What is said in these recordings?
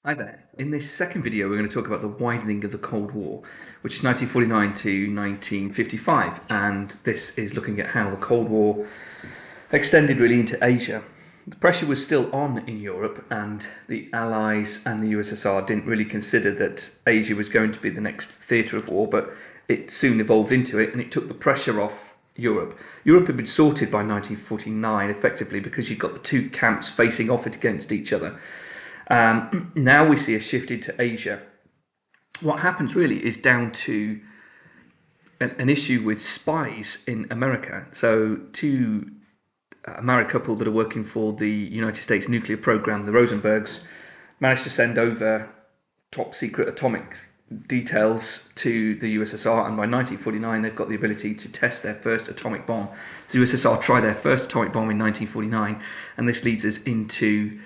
Hi there. In this second video, we're going to talk about the widening of the Cold War, which is 1949 to 1955. And this is looking at how the Cold War extended really into Asia. The pressure was still on in Europe, and the Allies and the USSR didn't really consider that Asia was going to be the next theatre of war, but it soon evolved into it, and it took the pressure off Europe. Europe had been sorted by 1949 effectively because you've got the two camps facing off against each other. Now we see a shift into Asia. What happens really is down to an issue with spies in America. So, two married couple that are working for the United States nuclear program, the Rosenbergs, managed to send over top secret atomic details to the USSR, and by 1949 they've got the ability to test their first atomic bomb. So the USSR try their first atomic bomb in 1949, and this leads us into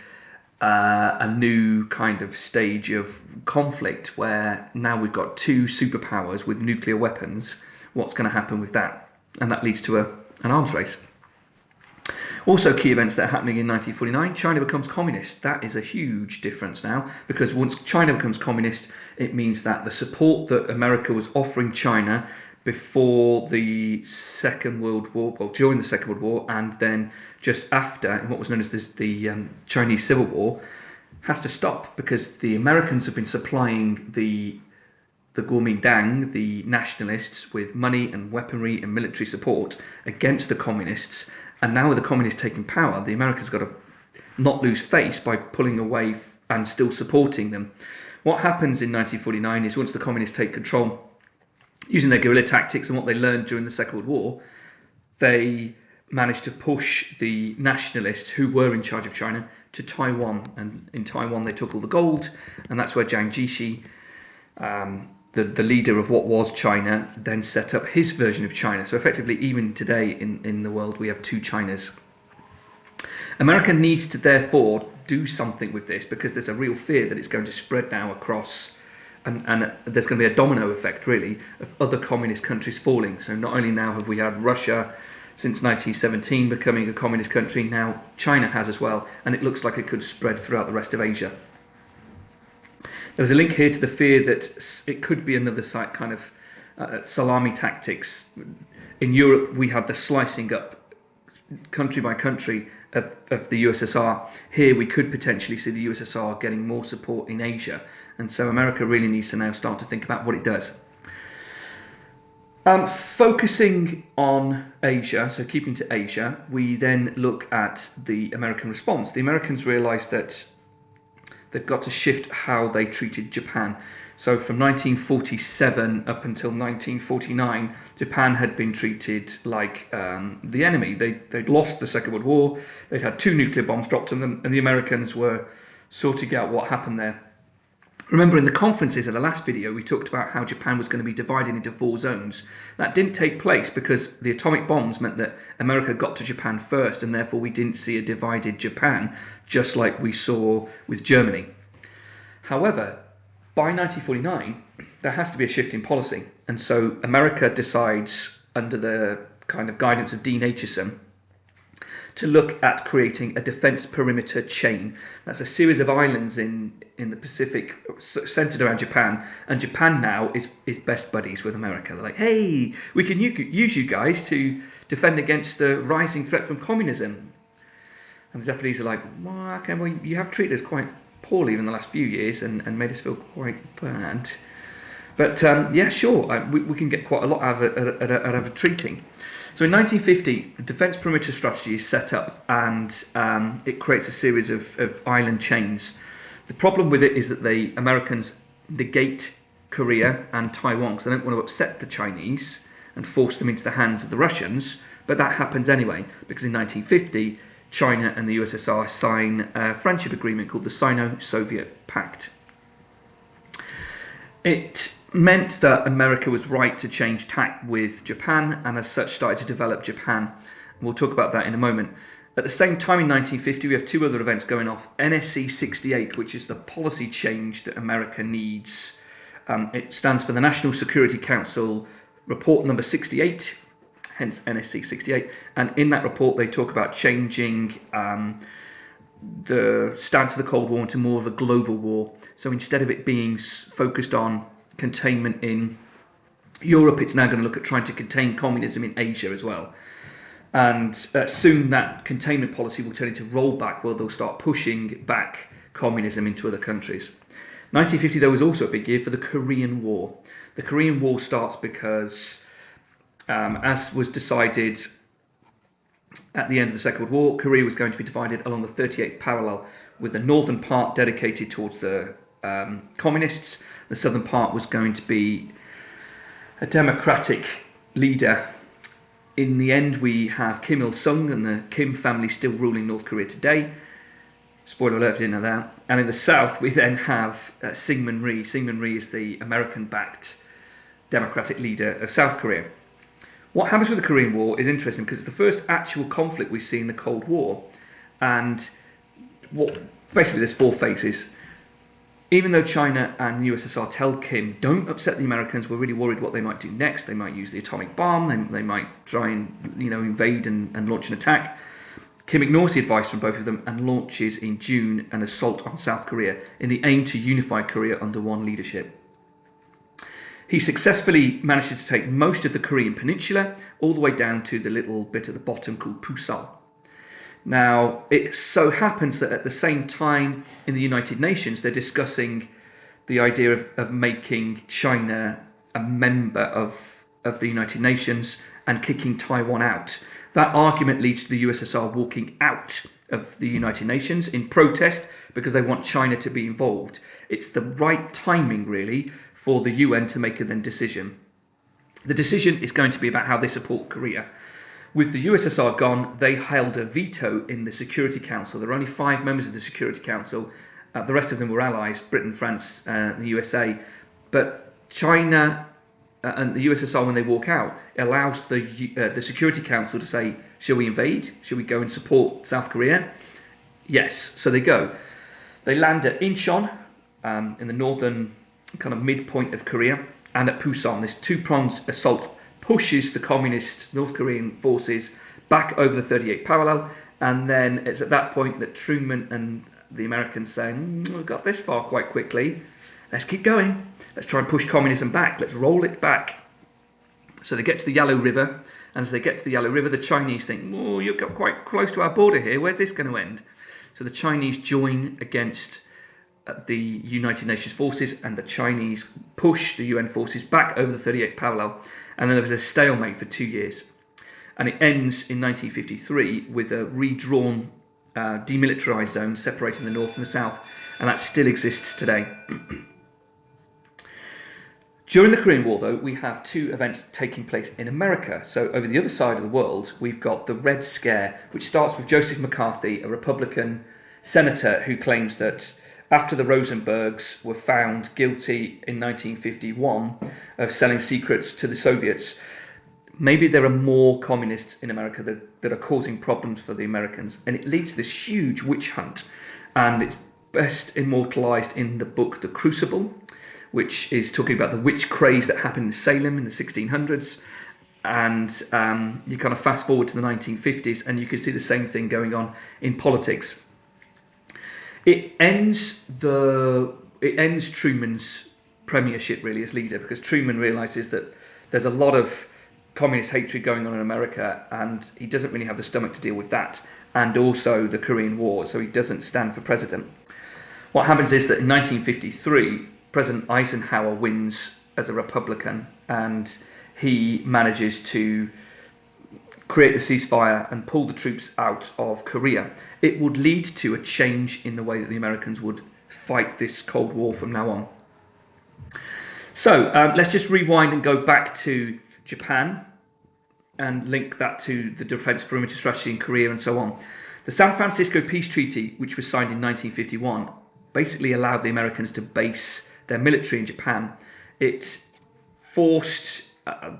a new kind of stage of conflict where now we've got two superpowers with nuclear weapons. What's going to happen with that? And that leads to an arms race. Also, key events that are happening in 1949, China becomes communist. That is a huge difference now, because once China becomes communist, it means that the support that America was offering China before the Second World War, well, during the Second World War, and then just after, in what was known as the Chinese Civil War, has to stop, because the Americans have been supplying the Kuomintang, the nationalists, with money and weaponry and military support against the communists. And now with the communists taking power, the Americans got to not lose face by pulling away and still supporting them. What happens in 1949 is once the communists take control, using their guerrilla tactics and what they learned during the Second World War, they managed to push the nationalists who were in charge of China to Taiwan. And in Taiwan, they took all the gold, and that's where Jiang Jiechi, the leader of what was China, then set up his version of China. So effectively, even today in the world, we have two Chinas. America needs to therefore do something with this, because there's a real fear that it's going to spread now across, and there's going to be a domino effect, really, of other communist countries falling. So not only now have we had Russia since 1917 becoming a communist country, now China has as well, and it looks like it could spread throughout the rest of Asia. There's a link here to the fear that it could be another kind of salami tactics. In Europe, we had the slicing up country by country of the USSR. Here, we could potentially see the USSR getting more support in Asia. And so America really needs to now start to think about what it does. Focusing on Asia, so keeping to Asia, we then look at the American response. The Americans realised that they've got to shift how they treated Japan. So from 1947 up until 1949, Japan had been treated like the enemy. They'd lost the Second World War, they'd had two nuclear bombs dropped on them, and the Americans were sorting out what happened there. Remember, in the conferences of the last video, we talked about how Japan was going to be divided into 4 zones. That didn't take place because the atomic bombs meant that America got to Japan first, and therefore we didn't see a divided Japan, just like we saw with Germany. However, by 1949, there has to be a shift in policy. And so America decides, under the kind of guidance of Dean Acheson, to look at creating a defence perimeter chain. That's a series of islands in the Pacific centred around Japan, and Japan now is best buddies with America. They're like, hey, we can use you guys to defend against the rising threat from communism. And the Japanese are like, well, okay, well, you have treated us quite poorly in the last few years and made us feel quite bad. But yeah, sure, we can get quite a lot out of treating. So in 1950, the defence perimeter strategy is set up, and it creates a series of island chains. The problem with it is that the Americans negate Korea and Taiwan because they don't want to upset the Chinese and force them into the hands of the Russians, but that happens anyway, because in 1950, China and the USSR sign a friendship agreement called the Sino-Soviet Pact. It meant that America was right to change tack with Japan, and as such started to develop Japan. We'll talk about that in a moment. At the same time in 1950, we have 2 other events going off. NSC 68, which is the policy change that America needs. It stands for the National Security Council Report number 68, hence NSC 68. And in that report, they talk about changing the stance of the Cold War into more of a global war. So instead of it being focused on containment in Europe, it's now going to look at trying to contain communism in Asia as well. And soon that containment policy will turn into rollback, where they'll start pushing back communism into other countries. 1950, though, was also a big year for the Korean War. The Korean War starts because, as was decided at the end of the Second World War, Korea was going to be divided along the 38th parallel, with the northern part dedicated towards the communists. The southern part was going to be a democratic leader. In the end, we have Kim Il-sung and the Kim family still ruling North Korea today. Spoiler alert if you didn't know that. And in the south, we then have Syngman Rhee. Syngman Rhee is the American-backed democratic leader of South Korea. What happens with the Korean War is interesting because it's the first actual conflict we see in the Cold War. And basically there's 4 phases. Even though China and the USSR tell Kim, don't upset the Americans, we're really worried what they might do next. They might use the atomic bomb, they might try and invade and launch an attack. Kim ignores the advice from both of them and launches in June an assault on South Korea in the aim to unify Korea under one leadership. He successfully manages to take most of the Korean peninsula, all the way down to the little bit at the bottom called Pusan. Now, it so happens that at the same time in the United Nations, they're discussing the idea of making China a member of the United Nations and kicking Taiwan out. That argument leads to the USSR walking out of the United Nations in protest because they want China to be involved. It's the right timing, really, for the UN to make a decision. The decision is going to be about how they support Korea. With the USSR gone, they held a veto in the Security Council. There were only 5 members of the Security Council. The rest of them were allies, Britain, France, the USA. But China and the USSR, when they walk out, allows the Security Council to say, shall we invade? Shall we go and support South Korea? Yes, so they go. They land at Incheon, in the northern kind of midpoint of Korea, and at Pusan. This 2-pronged assault pushes the communist North Korean forces back over the 38th parallel, and then it's at that point that Truman and the Americans say, we've got this far quite quickly, let's keep going, let's try and push communism back, let's roll it back. So they get to the Yalu River, and as they get to the Yalu River, the Chinese think, oh, you've got quite close to our border here, where's this going to end? So the Chinese join against the United Nations forces, and the Chinese push the UN forces back over the 38th parallel, and then there was a stalemate for 2 years. And it ends in 1953 with a redrawn demilitarised zone separating the north and the south, and that still exists today. During the Korean War, though, we have 2 events taking place in America. So over the other side of the world, we've got the Red Scare, which starts with Joseph McCarthy, a Republican senator who claims that after the Rosenbergs were found guilty in 1951 of selling secrets to the Soviets, maybe there are more communists in America that are causing problems for the Americans. And it leads to this huge witch hunt. And it's best immortalised in the book The Crucible, which is talking about the witch craze that happened in Salem in the 1600s. And you kind of fast forward to the 1950s, and you can see the same thing going on in politics. It ends Truman's premiership, really, as leader, because Truman realises that there's a lot of communist hatred going on in America, and he doesn't really have the stomach to deal with that, and also the Korean War, so he doesn't stand for president. What happens is that in 1953, President Eisenhower wins as a Republican, and he manages to create the ceasefire and pull the troops out of Korea. It would lead to a change in the way that the Americans would fight this Cold War from now on. So let's just rewind and go back to Japan and link that to the defense perimeter strategy in Korea and so on. The San Francisco Peace Treaty, which was signed in 1951, basically allowed the Americans to base their military in Japan. It forced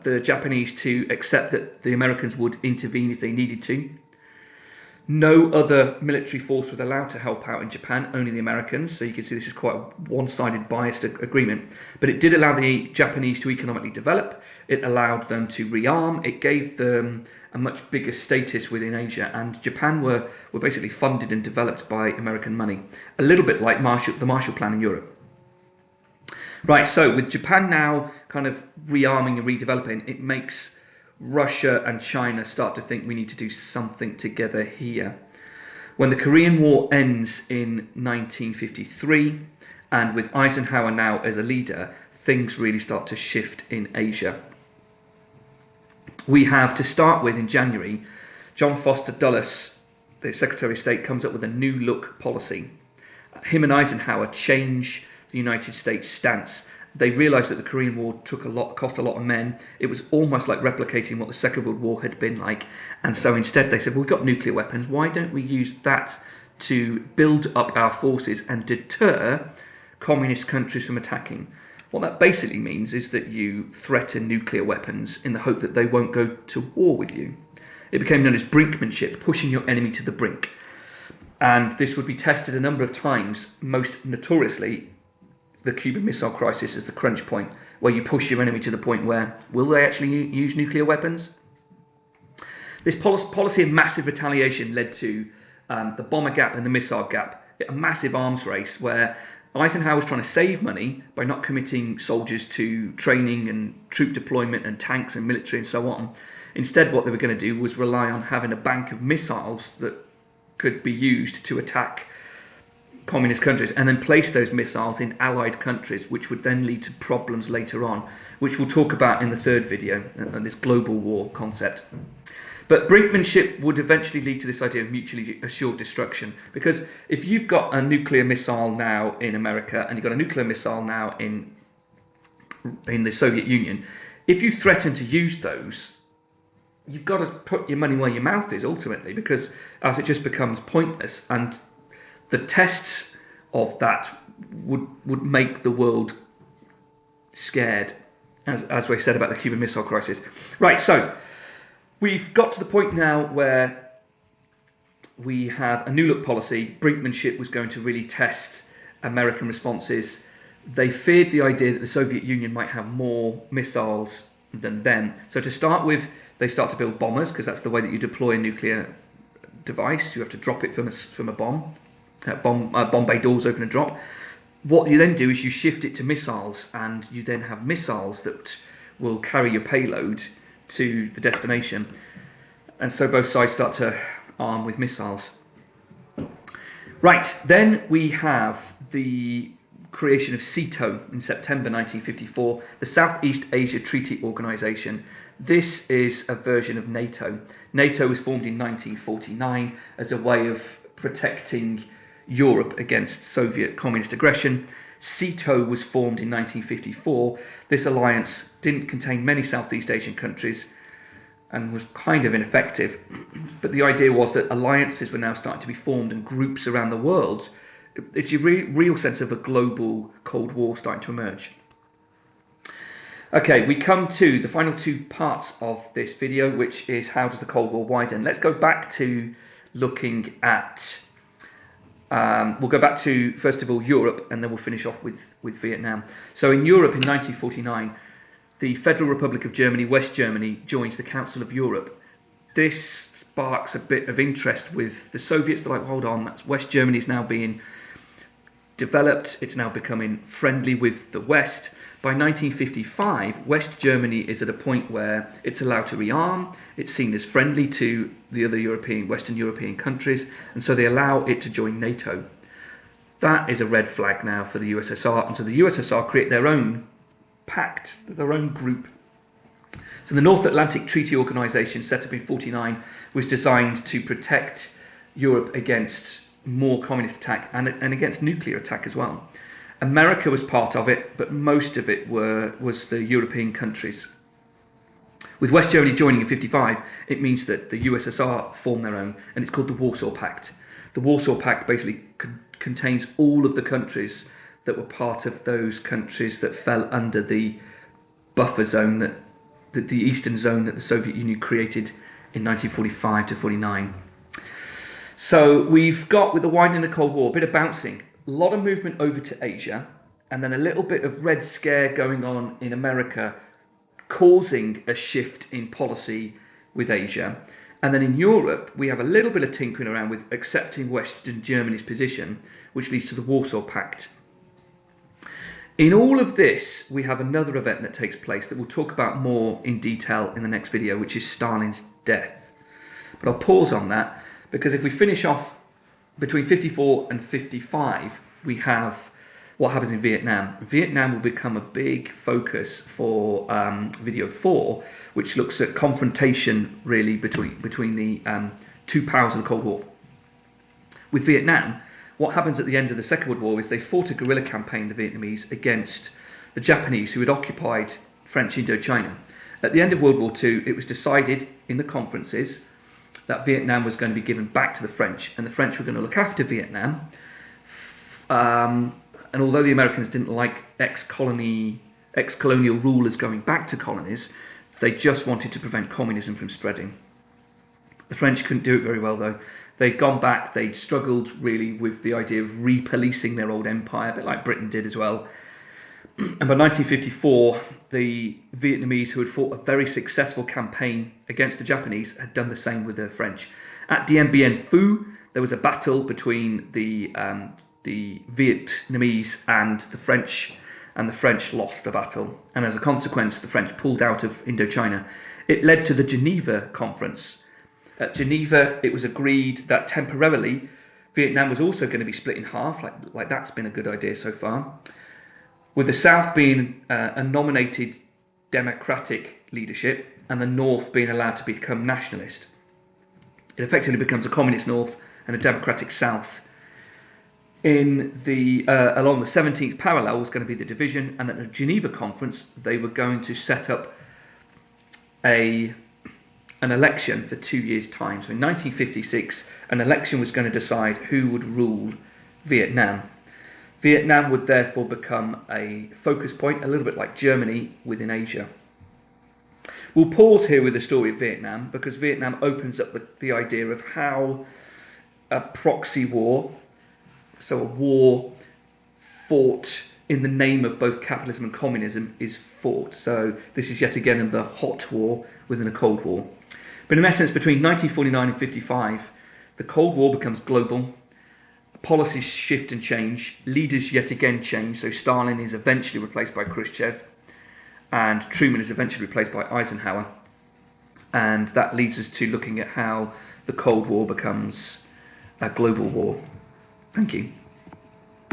the Japanese to accept that the Americans would intervene if they needed to. No other military force was allowed to help out in Japan, only the Americans. So you can see this is quite a one-sided biased agreement. But it did allow the Japanese to economically develop. It allowed them to rearm. It gave them a much bigger status within Asia. And Japan were basically funded and developed by American money. A little bit like the Marshall Plan in Europe. Right, so with Japan now kind of rearming and redeveloping, it makes Russia and China start to think we need to do something together here. When the Korean War ends in 1953, and with Eisenhower now as a leader, things really start to shift in Asia. We have, to start with, in January, John Foster Dulles, the Secretary of State, comes up with a new look policy. Him and Eisenhower change the United States stance. They realised that the Korean War cost a lot of men. It was almost like replicating what the Second World War had been like. And so instead they said, well, we've got nuclear weapons. Why don't we use that to build up our forces and deter communist countries from attacking? What that basically means is that you threaten nuclear weapons in the hope that they won't go to war with you. It became known as brinkmanship, pushing your enemy to the brink. And this would be tested a number of times, most notoriously the Cuban Missile Crisis is the crunch point, where you push your enemy to the point where, will they actually use nuclear weapons? This policy of massive retaliation led to the bomber gap and the missile gap, a massive arms race where Eisenhower was trying to save money by not committing soldiers to training and troop deployment and tanks and military and so on. Instead, what they were going to do was rely on having a bank of missiles that could be used to attack communist countries and then place those missiles in allied countries, which would then lead to problems later on, which we'll talk about in the third video, this global war concept. But brinkmanship would eventually lead to this idea of mutually assured destruction, because if you've got a nuclear missile now in America and you've got a nuclear missile now in the Soviet Union, if you threaten to use those, you've got to put your money where your mouth is ultimately, because else it just becomes pointless. And the tests of that would make the world scared, as we said about the Cuban Missile Crisis. Right, so we've got to the point now where we have a new look policy. Brinkmanship was going to really test American responses. They feared the idea that the Soviet Union might have more missiles than them. So to start with, they start to build bombers, because that's the way that you deploy a nuclear device. You have to drop it from a bomb. Bomb bay doors open and drop. What you then do is you shift it to missiles, and you then have missiles that will carry your payload to the destination. And so both sides start to arm with missiles. Right, then we have the creation of Sito in September 1954, the Southeast Asia Treaty Organization. This is a version of NATO. NATO was formed in 1949 as a way of protecting Europe against Soviet communist aggression. Sito was formed in 1954. This alliance didn't contain many Southeast Asian countries and was kind of ineffective. But the idea was that alliances were now starting to be formed and groups around the world. It's a real sense of a global Cold War starting to emerge. Okay, we come to the final two parts of this video, which is how does the Cold War widen? Let's go back to looking at we'll go back to, first of all, Europe, and then we'll finish off with Vietnam. So in Europe in 1949, the Federal Republic of Germany, West Germany, joins the Council of Europe. This sparks a bit of interest with the Soviets. They're like, hold on, that's West Germany is now being developed. It's now becoming friendly with the West. By 1955, West Germany is at a point where it's allowed to rearm. It's seen as friendly to the other Western European countries, and so they allow it to join NATO. That is a red flag now for the USSR, and so the USSR create their own pact, their own group. So the North Atlantic Treaty Organization, set up in 1949, was designed to protect Europe against more communist attack and against nuclear attack as well. America was part of it, but most of it was the European countries. With West Germany joining in 1955, it means that the USSR formed their own, and it's called the Warsaw Pact. The Warsaw Pact basically contains all of the countries that were part of those countries that fell under the buffer zone, the eastern zone that the Soviet Union created in 1945 to 49. So we've got, with the widening of the Cold War, a bit of bouncing, a lot of movement over to Asia, and then a little bit of Red Scare going on in America, causing a shift in policy with Asia. And then in Europe, we have a little bit of tinkering around with accepting Western Germany's position, which leads to the Warsaw Pact. In all of this, we have another event that takes place that we'll talk about more in detail in the next video, which is Stalin's death. But I'll pause on that, because if we finish off between 54 and 55, we have what happens in Vietnam. Vietnam will become a big focus for video 4, which looks at confrontation really between the two powers of the Cold War. With Vietnam, what happens at the end of the Second World War is they fought a guerrilla campaign, the Vietnamese, against the Japanese, who had occupied French Indochina. At the end of World War II, it was decided in the conferences that Vietnam was going to be given back to the French, and the French were going to look after Vietnam. And although the Americans didn't like ex-colonial rulers going back to colonies, they just wanted to prevent communism from spreading. The French couldn't do it very well, though. They'd gone back, they'd struggled really with the idea of re-policing their old empire, a bit like Britain did as well. And by 1954, the Vietnamese, who had fought a very successful campaign against the Japanese, had done the same with the French. At Dien Bien Phu, there was a battle between the Vietnamese and the French lost the battle. And as a consequence, the French pulled out of Indochina. It led to the Geneva Conference. At Geneva, it was agreed that temporarily Vietnam was also going to be split in half, like that's been a good idea so far, with the South being a nominated democratic leadership and the North being allowed to become nationalist. It effectively becomes a communist North and a democratic South. In the along the 17th parallel was going to be the division, and at the Geneva Conference they were going to set up an election for 2 years' time. So in 1956, an election was going to decide who would rule Vietnam. Vietnam would therefore become a focus point, a little bit like Germany within Asia. We'll pause here with the story of Vietnam, because Vietnam opens up the idea of how a proxy war, so a war fought in the name of both capitalism and communism, is fought. So this is yet again the hot war within a Cold War. But in essence, between 1949 and 55, the Cold War becomes global. Policies shift and change. Leaders yet again change. So Stalin is eventually replaced by Khrushchev, and Truman is eventually replaced by Eisenhower. And that leads us to looking at how the Cold War becomes a global war. Thank you.